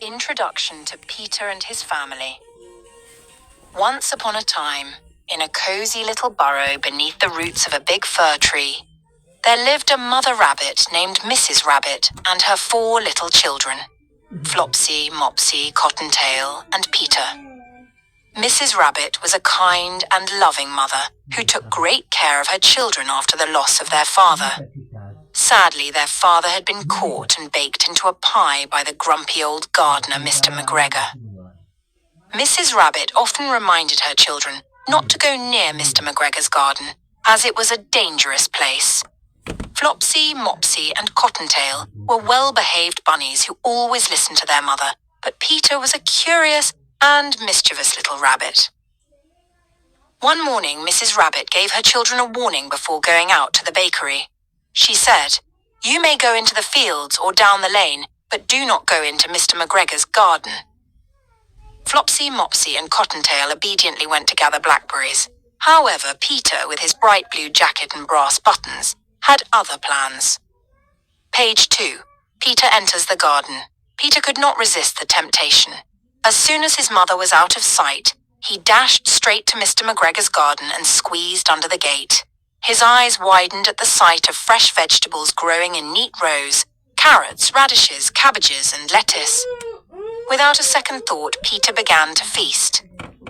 Introduction to Peter and his family. Once upon a time, in a cozy little burrow beneath the roots of a big fir tree, there lived a mother rabbit named Mrs. Rabbit and her 4 little children, Flopsy, Mopsy, Cottontail, and Peter. Mrs. Rabbit was a kind and loving mother who took great care of her children after the loss of their father. Sadly, their father had been caught and baked into a pie by the grumpy old gardener, Mr. McGregor. Mrs. Rabbit often reminded her children not to go near Mr. McGregor's garden, as it was a dangerous place. Flopsy, Mopsy, and Cottontail were well-behaved bunnies who always listened to their mother, but Peter was a curious and mischievous little rabbit. One morning, Mrs. Rabbit gave her children a warning before going out to the bakery. She said, "You may go into the fields or down the lane, but do not go into Mr. McGregor's garden." Flopsy, Mopsy, and Cottontail obediently went to gather blackberries. However, Peter, with his bright blue jacket and brass buttons, had other plans. Page 2. Peter enters the garden. Peter could not resist the temptation. As soon as his mother was out of sight, he dashed straight to Mr. McGregor's garden and squeezed under the gate. His eyes widened at the sight of fresh vegetables growing in neat rows: carrots, radishes, cabbages, and lettuce. Without a second thought, Peter began to feast.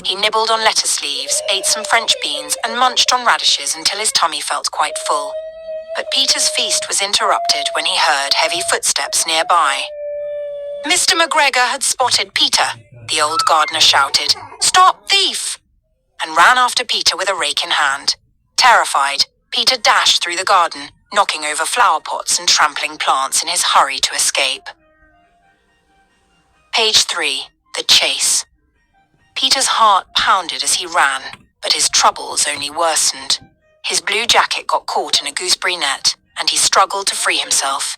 He nibbled on lettuce leaves, ate some French beans, and munched on radishes until his tummy felt quite full. But Peter's feast was interrupted when he heard heavy footsteps nearby. Mr. McGregor had spotted Peter, the old gardener shouted, "Stop, thief!" and ran after Peter with a rake in hand. Terrified, Peter dashed through the garden, knocking over flower pots and trampling plants in his hurry to escape. Page 3. The Chase. Peter's heart pounded as he ran, but his troubles only worsened. His blue jacket got caught in a gooseberry net, and he struggled to free himself.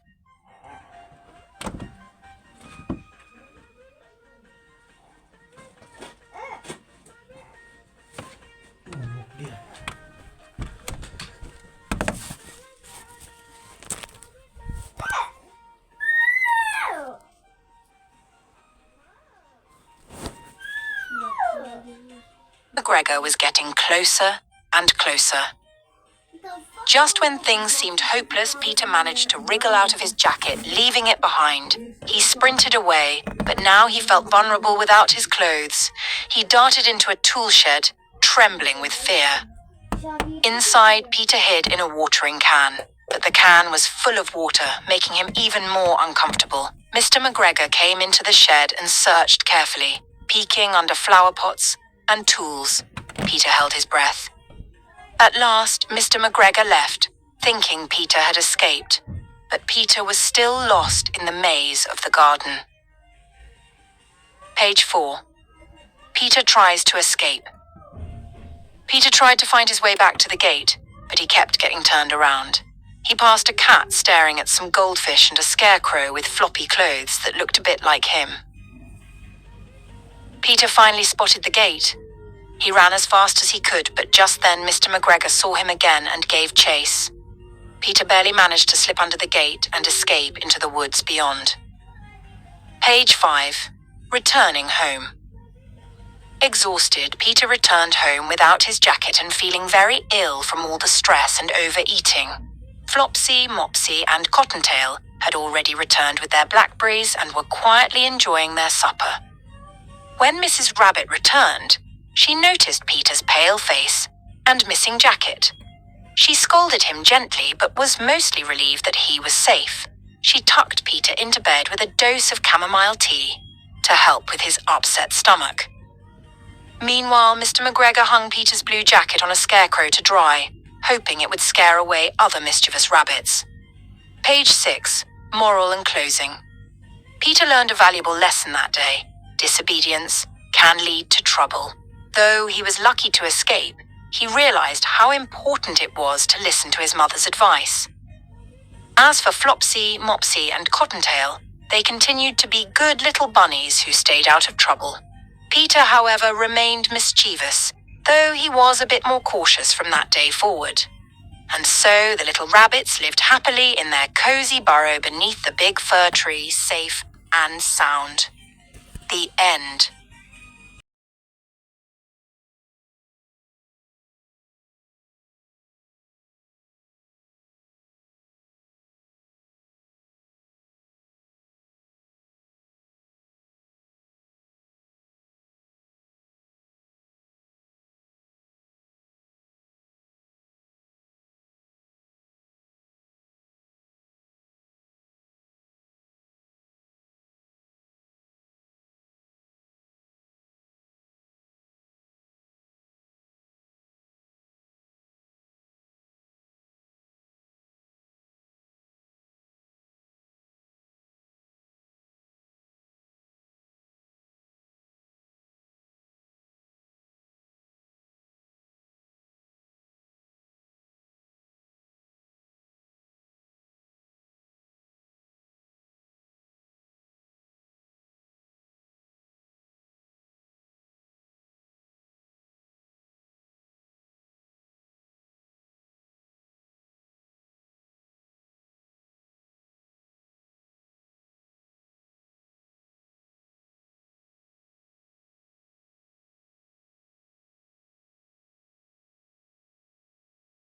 McGregor was getting closer and closer. Just when things seemed hopeless, Peter managed to wriggle out of his jacket, leaving it behind. He sprinted away, but now he felt vulnerable without his clothes. He darted into a tool shed, trembling with fear. Inside, Peter hid in a watering can, but the can was full of water, making him even more uncomfortable. Mr. McGregor came into the shed and searched carefully, peeking under flower pots and tools. Peter held his breath. At last, Mr. McGregor left, thinking Peter had escaped, but Peter was still lost in the maze of the garden. Page 4. Peter tries to escape. Peter tried to find his way back to the gate, but he kept getting turned around. He passed a cat staring at some goldfish and a scarecrow with floppy clothes that looked a bit like him. Peter finally spotted the gate. He ran as fast as he could, but just then Mr. McGregor saw him again and gave chase. Peter barely managed to slip under the gate and escape into the woods beyond. Page 5. Returning home. Exhausted, Peter returned home without his jacket and feeling very ill from all the stress and overeating. Flopsy, Mopsy, and Cottontail had already returned with their blackberries and were quietly enjoying their supper. When Mrs. Rabbit returned, she noticed Peter's pale face and missing jacket. She scolded him gently, but was mostly relieved that he was safe. She tucked Peter into bed with a dose of chamomile tea to help with his upset stomach. Meanwhile, Mr. McGregor hung Peter's blue jacket on a scarecrow to dry, hoping it would scare away other mischievous rabbits. Page 6. Moral and closing. Peter learned a valuable lesson that day. Disobedience can lead to trouble. Though he was lucky to escape, he realized how important it was to listen to his mother's advice. As for Flopsy, Mopsy, and Cottontail, they continued to be good little bunnies who stayed out of trouble. Peter, however, remained mischievous, though he was a bit more cautious from that day forward. And so the little rabbits lived happily in their cozy burrow beneath the big fir tree, safe and sound. The end.